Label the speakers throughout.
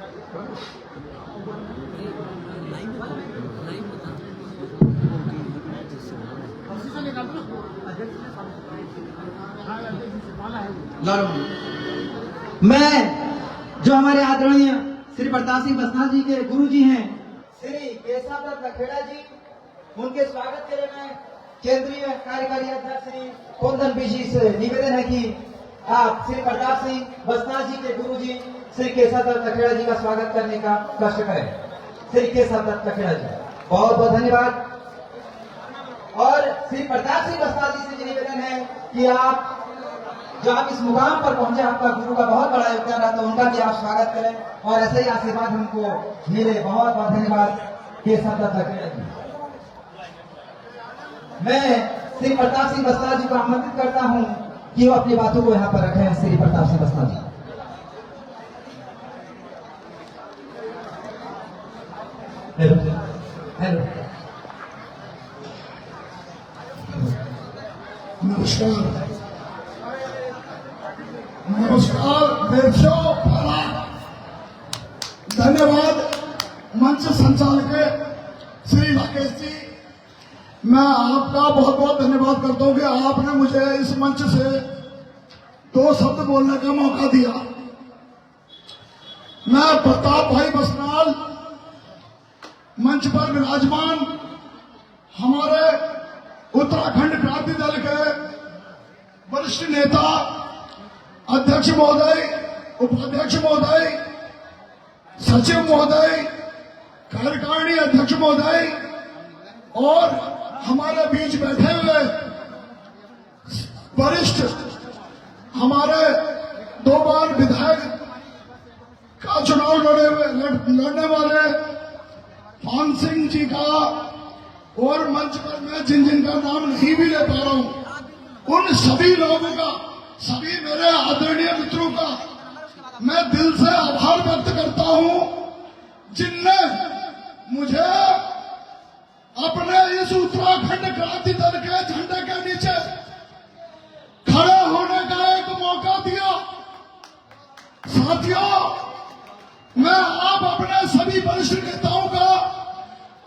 Speaker 1: मैं जो हमारे आदरणीय श्री प्रताप सिंह बसनाल जी के गुरु जी हैं श्री केशव दत्त लखेड़ा जी, उनके स्वागत के लिए मैं केंद्रीय कार्यकारी अध्यक्ष श्री कुंदन जी से निवेदन है कि आप श्री प्रताप सिंह बसनाल जी के गुरु जी श्री केशव दत्त लखेड़ा जी का स्वागत करने का कष्ट करें। श्री केशव दत्त लखेड़ा जी, बहुत बहुत धन्यवाद। और श्री प्रताप सिंह बसनाल जी से निवेदन है कि आप जो आप इस मुकाम पर पहुंचे, आपका गुरु का बहुत बड़ा योगदान रहा, तो उनका भी आप स्वागत करें और ऐसे ही आशीर्वाद हमको मिले। बहुत बहुत धन्यवाद केशव दत्त लखेड़ा जी। मैं श्री प्रताप सिंह बसनाल जी को आमंत्रित करता हूं कि वो अपनी बातों को यहाँ पर रखें। श्री प्रताप सिंह बसनाल जी। हेलो,
Speaker 2: नमस्कार देशों, धन्यवाद मंच संचालक श्री राकेश जी। मैं आपका बहुत बहुत धन्यवाद करता हूं कि आपने मुझे इस मंच से 2 शब्द बोलने का मौका दिया। मैं प्रताप भाई बसनाल, मंच पर विराजमान हमारे उत्तराखंड क्रांति दल के वरिष्ठ नेता, अध्यक्ष महोदय, उपाध्यक्ष महोदय, सचिव महोदय, कार्यकारिणी अध्यक्ष महोदय और हमारे बीच बैठे हुए वरिष्ठ हमारे 2 बार विधायक का चुनाव लड़ने वाले पान सिंह जी का, और मंच पर मैं जिन जिनका नाम नहीं भी ले पा रहा हूं, उन सभी लोगों का, सभी मेरे आदरणीय मित्रों का मैं दिल से आभार व्यक्त करता हूं, जिनने मुझे अपने इस उत्तराखंड क्रांति दल के झंडे के नीचे खड़े होने का एक मौका दिया। साथियों, मैं आप अपने सभी वरिष्ठ नेताओं का,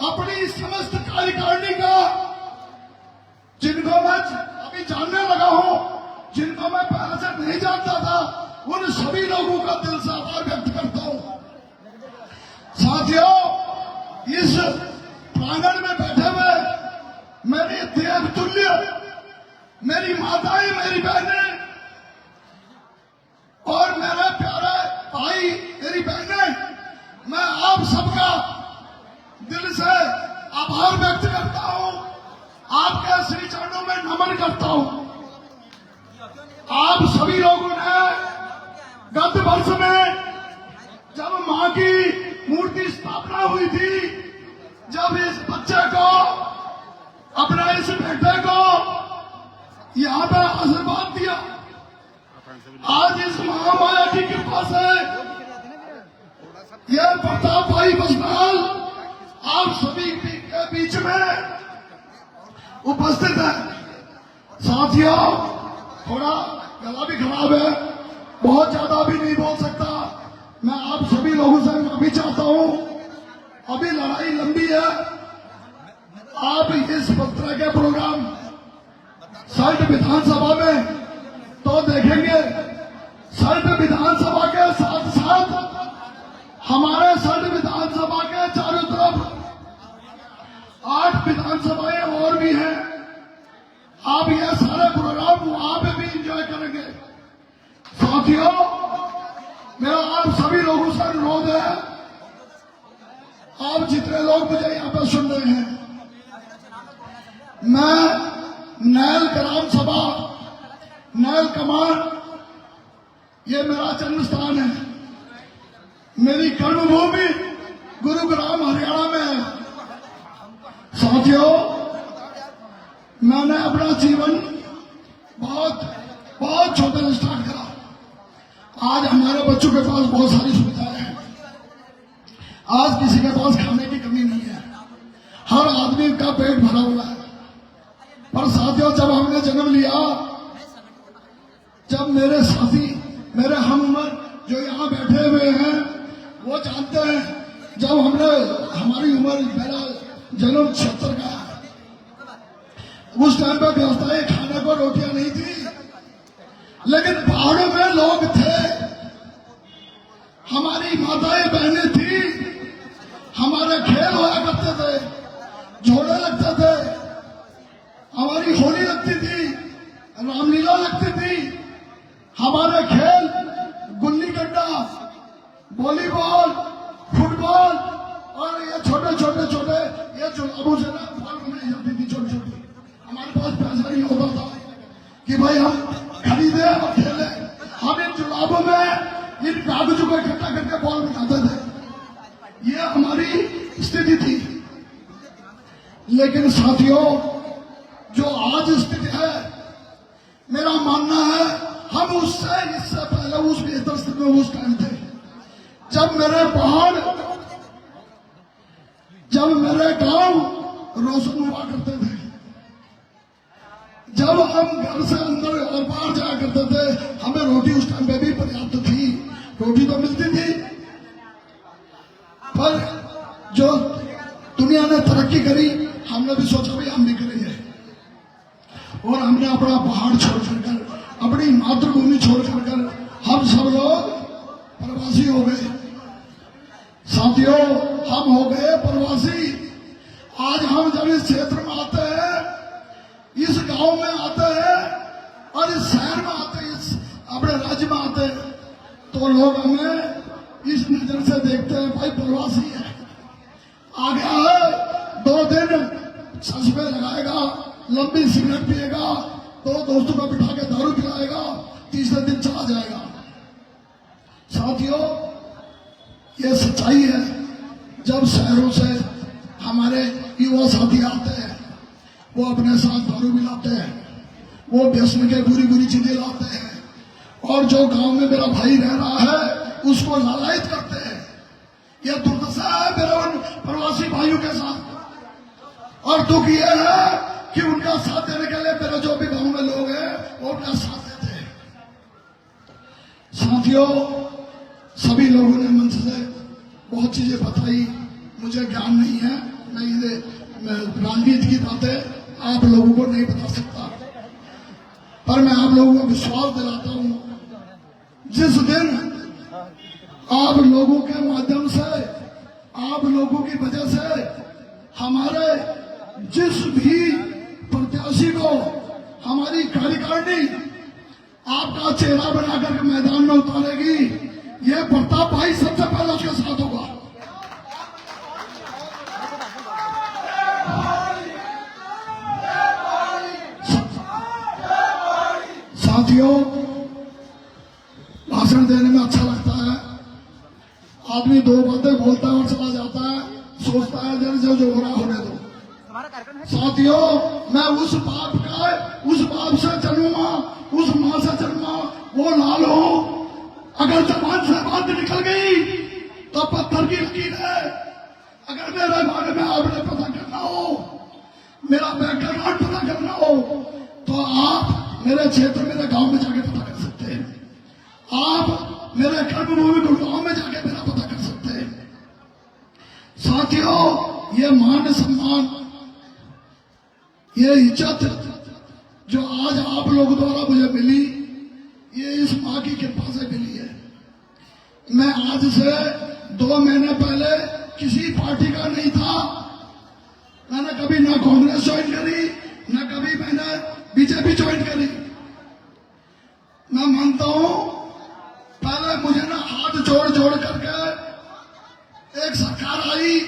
Speaker 2: अपनी समस्त कार्यकारिणी का, जिनको मैं अभी जानने लगा हूं, जिनको मैं पहले से नहीं जानता था, उन सभी लोगों का दिल से आभार व्यक्त करता हूं। साथियों, इस प्रांगण में बैठे हुए मेरी देव तुल्य, मेरी माताएं, मेरी बहनें और मेरे प्यारे भाई, मेरी बहनें, मैं आप सबका दिल से आभार व्यक्त करता हूं, आपके श्री चरणों में नमन करता हूं। आप सभी लोगों ने गत वर्ष में जब मां की मूर्ति स्थापना हुई थी, जब इस बच्चे को, अपने इस बेटे को यहां पे आशीर्वाद दिया, आज इस महामाया की कृपा से यह प्रताप भाई बसनाल आप सभी के बीच में उपस्थित है। साथियों, थोड़ा गला भी खराब है, बहुत ज्यादा भी नहीं बोल सकता। मैं आप सभी लोगों से माफी चाहता हूं, अभी लड़ाई लंबी है। आप इस तरह के प्रोग्राम सल्ट विधानसभा में तो देखेंगे, सल्ट विधानसभा के साथ साथ हमारे सल्ट विधानसभा के चारों तरफ 8 विधानसभाएं और भी हैं। आप ये सारे प्रोग्राम वहां पे भी एंजॉय करेंगे। साथियों, मेरा आप सभी लोगों से अनुरोध है, आप जितने लोग मुझे यहाँ पे सुन रहे हैं, मैं नैल ग्राम सभा, नैल कमान, ये मेरा जन्म स्थान है, मेरी कर्मभूमि गुरुग्राम हरियाणा में है। साथियों, मैंने अपना जीवन बहुत छोटे से स्टार्ट करा। आज हमारे बच्चों के पास बहुत सारी सुविधाएं हैं, आज किसी के पास खाने की कमी नहीं है, हर आदमी का पेट भरा हुआ है। पर साथियों, जब हमने जन्म लिया, जब मेरे साथी, मेरे हम उम्र जो यहाँ बैठे हुए हैं, वो जब हमने हमारी उम्र मेरा जन्म 76 का है, उस टाइम पे व्यवस्थाएं खाने को रोटियां नहीं थी, लेकिन पहाड़ों में लोग थे, हमारी माताएं बहनें थी, हमारे खेल होया करते थे, झोले लगते थे, हमारी होली लगती थी, रामलीला लगती थी, हमारे खेल गुल्ली डंडा, वॉलीबॉल, फुटबॉल और ये छोटे छोटे छोटे ये जुलाबों से ना बॉल बनाई जाती थी छोटी छोटी। हमारे पास पैसा नहीं होता था कि भाई हम खरीदे और खेले, हम इन जुलाबों में इन कागजों को इकट्ठा करके बॉल बनाते थे। ये हमारी स्थिति थी। लेकिन साथियों, जो आज स्थिति है, मेरा मानना है हम इससे पहले उस बेहतर स्थिति में उस टाइम थे, जब मेरे पहाड़, जब मेरे गांव रोशन हुआ करते थे, जब हम घर से अंदर और बाहर जाया करते थे, हमें रोटी उस टाइम पे भी पर्याप्त थी, रोटी तो मिलती थी। पर जो दुनिया ने तरक्की करी, हमने भी सोचा भाई हम भी करेंगे, और हमने अपना पहाड़ छोड़ कर, अपनी मातृभूमि छोड़ कर हम सब लोग प्रवासी हो गए। साथियों, हम हो गए प्रवासी। आज हम जब इस क्षेत्र में आते हैं, इस गांव में आते हैं और इस शहर में आते हैं, इस अपने राज्य में आते हैं, तो लोग हमें इस नजर से देखते हैं, भाई प्रवासी है, आ गया है, 2 दिन चश्मे लगाएगा, लंबी सिगरेट पिएगा, 2 दोस्तों को बिठा के दारू पिलाएगा, तीसरे दिन चला जाएगा। साथियों, ये सच्चाई है। जब शहरों से हमारे युवा साथी आते हैं, वो अपने साथ दारू भी लाते हैं, वो व्यसन के बुरी बुरी चीजें लाते हैं, और जो गांव में मेरा भाई रह रहा है उसको लालायित करते हैं। यह दुर्दशा है मेरे उन प्रवासी भाइयों के साथ। और दुख यह है कि उनका साथ देने के लिए मेरे जो भी गांव में लोग हैं वो उनका साथ देते हैं। साथियों, सभी लोगों ने मंच से बहुत चीजें बताई, मुझे ज्ञान नहीं है, मैं राजनीति की बातें आप लोगों को नहीं बता सकता, पर मैं आप लोगों को विश्वास दिलाता हूं, जिस दिन आप लोगों के माध्यम से, आप लोगों की वजह से हमारे जिस भी प्रत्याशी को हमारी कार्यकारिणी आपका चेहरा बनाकर मैदान में उतारेगी, ये प्रताप भाई सबसे पहले उसके साथ होगा। साथियों, भाषण देने में अच्छा लगता है, आदमी 2 बातें बोलता है और चला जाता है, सोचता है जैसे जो हो रहा होने दो। साथियों, मैं उस बाप से जन्मा, उस मां से जन्मा, वो लाल हो, अगर जबान से बात निकल गई तो पत्थर की लकीर है। अगर मेरे बारे में आपने पता करना हो, मेरा बैकग्राउंड पता करना हो, तो आप मेरे क्षेत्र, मेरे गांव में जाके पता कर सकते हैं। आप मेरे कर्मभूमि गुड़गांव में जाके मेरा पता कर सकते हैं। साथियों, ये मान सम्मान, ये इज्जत जो आज आप लोगों द्वारा मुझे मिली, ये इस मां की कृपा से मिली है। मैं आज से 2 महीने पहले किसी पार्टी का नहीं था, मैंने कभी ना कांग्रेस ज्वाइन करी, ना कभी मैंने बीजेपी ज्वाइन करी। मैं मानता हूं, पहले मुझे ना हाथ जोड़ जोड़ करके एक सरकार आई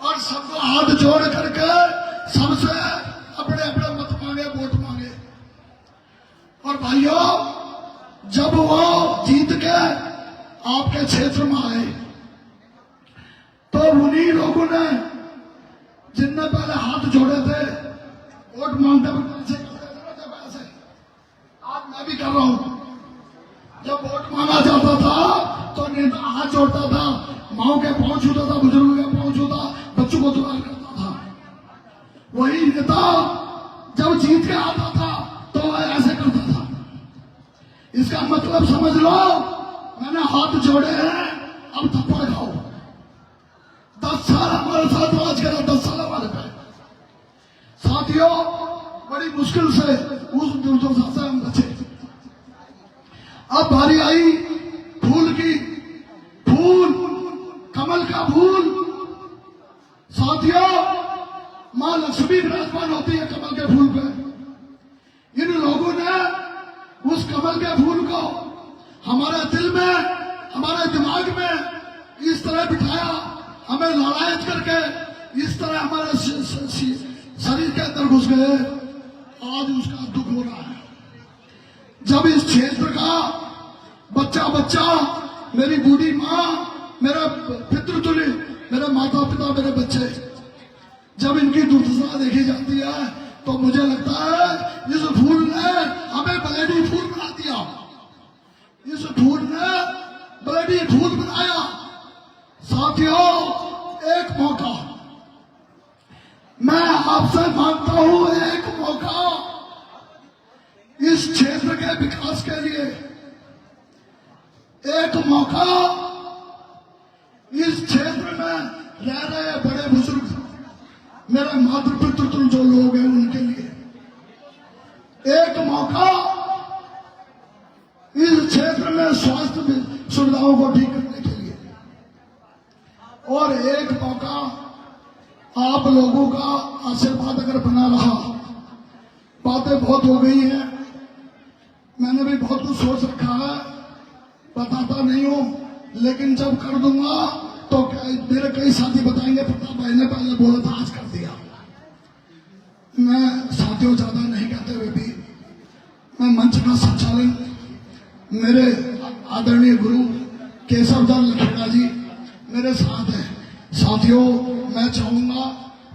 Speaker 2: और सबको हाथ जोड़ करके सबसे अपने अपने मत मांगे, वोट मांगे, और भाइयों, जब वो जीत के आपके क्षेत्र में आए, तो उन्हीं लोगों ने जिनने पहले हाथ जोड़े थे, वोट मांगते वक्त ऐसे करते थे, ऐसे आज मैं भी कर रहा हूं। जब वोट मांगा जाता था तो नेता हाथ जोड़ता था, माओ के पांव छूता था, बुजुर्गों के पांव छूता, बच्चों को दुआ करता था। वही नेता जब जीत के आता था तो ऐसे करता था। इसका मतलब समझ लो, मैंने हाथ जोड़े हैं, अब थप्पड़ खाओ। सरदार हमारे साथ राज करा 10 साल हमारे पे। साथियों, बड़ी मुश्किल से उस दुर्दशा से हम बचे। अब बारी आई फूल की, फूल कमल का फूल। साथियों, मां लक्ष्मी विराजमान होती है कमल के फूल पे। इन लोगों ने उस कमल के फूल को हमारे दिल में, हमारे दिमाग में इस तरह बिठाया, हमें लालायत करके इस तरह हमारे शरीर के अंदर घुस गए। आज उसका दुख हो रहा है। जब इस क्षेत्र का बच्चा बच्चा, मेरी बूढ़ी माँ, मेरा पितृतुल्य, मेरे माता पिता, मेरे बच्चे, जब इनकी दुर्दशा देखी जाती है तो मुझे लगता है इस फूल ने हमें ब्लडी फूल बना दिया। इस फूल ने ब्लडी फूल बनाया। साथियों, एक मौका मैं आपसे मांगता हूं, एक मौका इस क्षेत्र के विकास के लिए, एक मौका इस क्षेत्र में रह रहे बड़े बुजुर्ग, मेरे मातृ पितृ जो लोग हैं उनके लिए, एक मौका इस क्षेत्र में स्वास्थ्य सुविधाओं को ठीक करने के लिए, और एक मौका आप लोगों का आशीर्वाद अगर बना रहा। बातें बहुत हो गई हैं, मैंने भी बहुत कुछ सोच रखा है, बताता नहीं हूं, लेकिन जब कर दूंगा तो मेरे कई साथी बताएंगे प्रताप भाई ने पहले बोला था, आज कर दिया। मैं साथियों ज्यादा नहीं कहते हुए भी मैं मंच का संचालन मेरे आदरणीय गुरु केशवदास लखेड़ा जी मेरे साथ हैं। साथियों, मैं चाहूंगा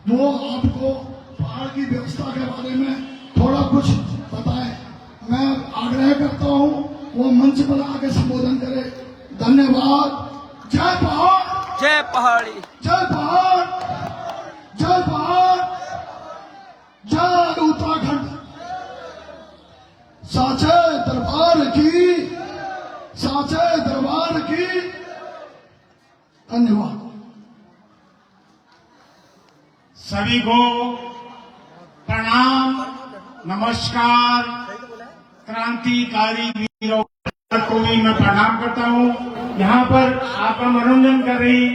Speaker 2: वो आपको पहाड़ की व्यवस्था के बारे में थोड़ा कुछ बताए। मैं आग्रह करता हूं वो मंच पर आके संबोधन करे। धन्यवाद। जय पहाड़,
Speaker 3: जय पहाड़ी,
Speaker 2: जय पहाड़, जय पहाड़, जय उत्तराखंड। साचे दरबार की, साचे दरबार की। धन्यवाद।
Speaker 4: सभी को प्रणाम, नमस्कार। क्रांतिकारी वीरों को भी मैं प्रणाम करता हूँ। यहाँ पर आपका मनोरंजन कर रही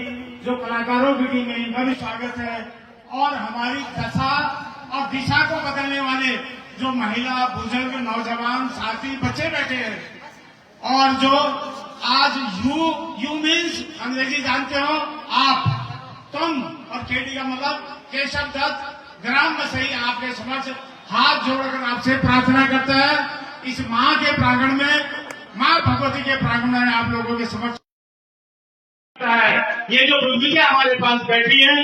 Speaker 4: जो कलाकारों की टीम है, इनका भी स्वागत है। और हमारी दशा और दिशा को बदलने वाले जो महिला, बुजुर्ग, नौजवान साथी, बच्चे बैठे हैं, और जो आज यू मीन्स अंग्रेजी जानते हो आप, तुम, और केडी का मतलब केशव दत्त ग्राम में सही आपके समक्ष हाथ जोड़कर आपसे प्रार्थना करता है। इस मां के प्रांगण में, मां भगवती के प्रांगण में आप लोगों के समक्ष है। ये जो बुजुर्ग हमारे पास बैठी हैं,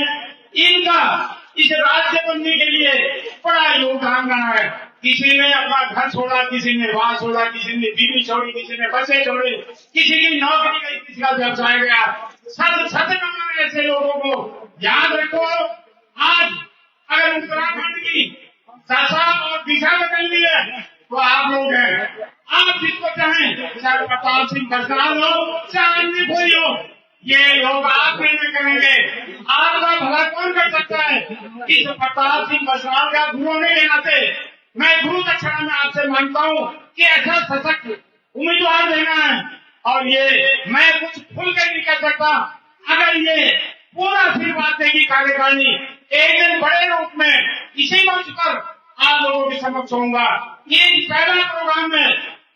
Speaker 4: इनका इस राज्य बनने के लिए बड़ा योगदान रहा है। किसी ने अपना घर छोड़ा, किसी ने वाह छोड़ा, किसी ने बीवी छोड़ी, किसी ने बच्चे छोड़े, किसी की नौकरी गई, किसी का व्यवसाय गया। सत ऐसे लोगों को याद रखो। आज अगर उत्तराखंड की दशा और दिशा बदलनी है तो आप लोग हैं। आप जिसको चाहें, चाहे प्रताप सिंह बरसात हो, चाहे अन्य कोई हो, ये लोग आप निर्णय करेंगे। आपका भला कौन कर सकता है? इस प्रताप सिंह बरसात का गुरु होने के नाते मैं गुरु दक्षिणा में आपसे मांगता हूँ कि ऐसा सशक्त उम्मीदवार देना है। और ये मैं कुछ खुल कर नहीं कर सकता। अगर ये पूरा आशीर्वाद देगी कार्यकारिणी, एक दिन बड़े रूप में इसी मंच पर आप लोगों के समक्ष होऊंगा। ये पहला प्रोग्राम में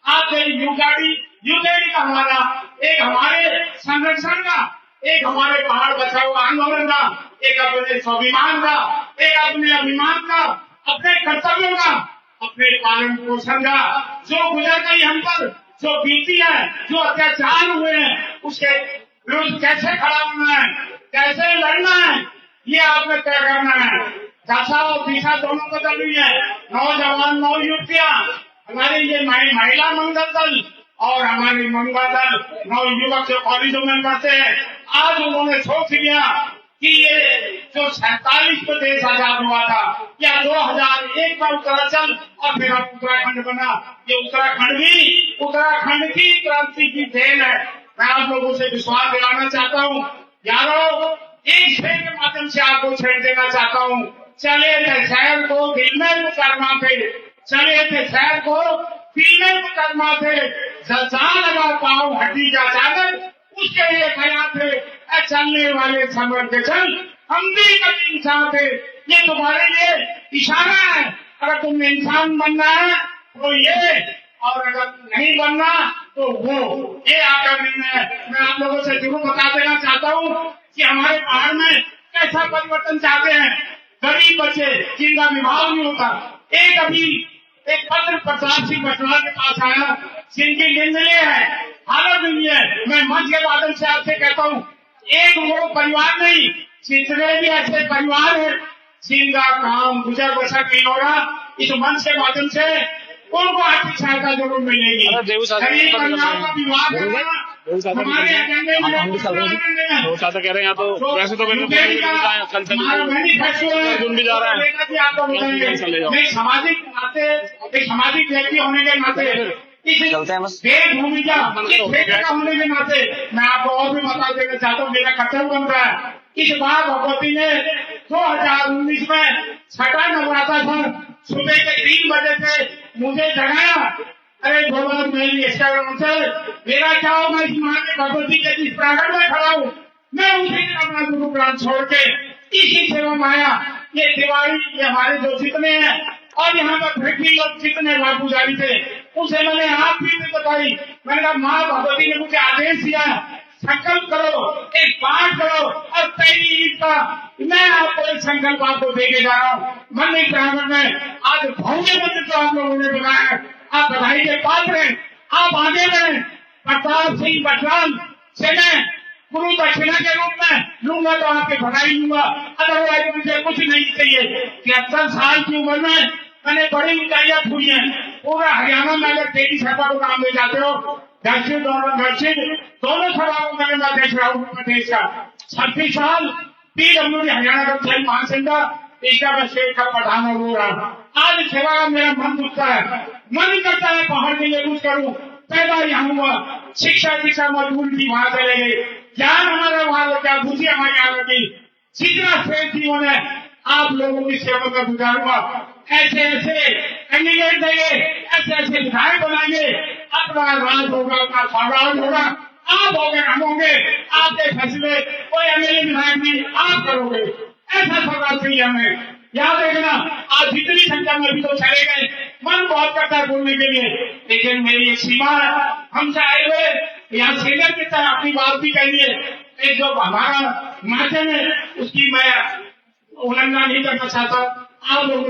Speaker 4: आपसे यूकेडी का हमारा एक हमारे संरक्षण का, एक हमारे पहाड़ बचाओ आंदोलन का, एक अपने स्वाभिमान का, एक अपने अभिमान का, अपने कर्तव्यों का, अपने पालन पोषण का, जो गुजर गई हम पर, जो बीती है, जो अत्याचार हुए हैं, उसके विरुद्ध कैसे खड़ा होना है, कैसे लड़ना है, ये आपने तय करना है। दशा और दिशा दोनों बदल रही है। नौजवान, नौ युवतियां, हमारे ये महिला मंगल दल और हमारी मंगवा दल, नौ युवक जो कॉलेजों में पढ़ते हैं, आज उन्होंने सोच लिया कि ये जो 47 में देश आजाद हुआ था, या 2001 में उत्तरांचल और फिर अब उत्तराखंड बना, ये उत्तराखंड भी उत्तराखंड की क्रांति की देन है। मैं आप लोगों से विश्वास दिलाना चाहता हूँ। यारों, एक शेर के से आपको छेड़ देना चाहता हूँ। चले थे शहर को दिल में उतरना थे, चले थे शहर को दिल में उतरना थे, जलसा लगा पाओ हड्डी का चादर उसके लिए खड़ा थे। चलने वाले समर के चल, हम भी कभी इंसान थे। ये तुम्हारे लिए इशारा है, अगर तुमने इंसान बनना है तो ये, और अगर नहीं बनना तो वो, ये आपका निर्णय है। मैं आप लोगों से जरूर बता देना चाहता हूँ कि हमारे पहाड़ में कैसा परिवर्तन चाहते हैं। गरीब बच्चे जिनका विवाह नहीं होता, एक पत्र प्रताप सिंह बसवाल के पास आया जिनकी निंदनीय है, हालत नहीं है। मैं मंच के माध्यम से आपसे कहता हूँ, एक वो परिवार नहीं, जितने भी ऐसे परिवार हैं जिनका काम गुजर बसर नहीं हो रहा, इस मंच के माध्यम से उनको आर्थिक सहायता जरूर मिलेगी। गरीब परिवार का विवाह करना हमारे एजेंडे में
Speaker 3: हम भी कह रहे हैं यहाँ तो वैसे तो कल अर्जुन भी जा रहा है।
Speaker 4: मैं सामाजिक व्यक्ति होने के नाते, देवभूमि का होने के नाते मैं आपको और भी बता देना चाहता हूँ, मेरा कर्तव्य बन रहा है। इस बार भगवती ने 2019 में छठा नवरात्र था, सुबह के 3 बजे से मुझे जगाया। अरे भगवान, मेरी इंस्टाग्राम से मेरा क्या हो, मैं इस माँ के भगवती के जिस प्रांगण में खड़ा हूँ, मैं उसी दिन अपना गुरु ग्रंथ छोड़ के इसी सेवा में आया। ये दिवाली, ये हमारे जो जितने हैं और यहाँ पर भक्ति लोग जितने लाभ पुजारी थे, उसे मैंने आप भी बताई। मैंने कहा माँ भगवती ने मुझे आदेश दिया, संकल्प करो, एक पाठ करो और पहली ईद का मैं आपको एक संकल्प आपको देके जा रहा हूँ। मंदिर प्रांगण में आज भव्य मंदिर तो आप लोगों ने बनाया है, आप बधाई के पात्र हैं, आप आगे बढ़े। प्रताप सिंह बसवाल से मैं गुरु दक्षिणा के रूप में लूंगा तो आपके बधाई लूंगा, अदरवाइज मुझे कुछ नहीं चाहिए। 73 साल की उम्र में मैंने बड़ी ऊंचाइयां छुई हैं। पूरा हरियाणा में अगर तेरी सभा को नाम ले जाते हो, दक्षिण दोनों सभाओं में मैं अध्यक्ष रहा हूँ प्रदेश का। 36 साल PWD हरियाणा कर्मचारी महासंघ का, इसका मैं स्टेट का प्रधान हो रहा। आज सेवा का मेरा मन दुखता है, मन करता है पहाड़ के लिए कुछ करूँ। पैदा यहाँ हुआ, शिक्षा मजबूरी थी, वहां चले गए, ज्ञान हमारा वहां लगा, बुद्धि हमारी यहाँ लगी। जितना श्रेष्ठ जीवन है आप लोगों की सेवा का गुजारूंगा। ऐसे कैंडिडेट देंगे, ऐसे विधायक बनाएंगे, अपना राज होगा, अपना साम्राज्य होगा। आप होंगे, हम होंगे, आपके फैसले कोई MLA विधायक नहीं, आप करोगे। ऐसा सरकार चाहिए हमें। याद रखना, आज जितनी संख्या में भी तो चले गए, मन बहुत करता है बोलने के लिए, लेकिन मेरी एक सीमा है। हमसे आए हुए यहाँ सीनियर की तरह अपनी बात भी कहिए। एक जो हमारा माध्यम है उसकी मैं उल्लंघना नहीं करना चाहता। आप लोग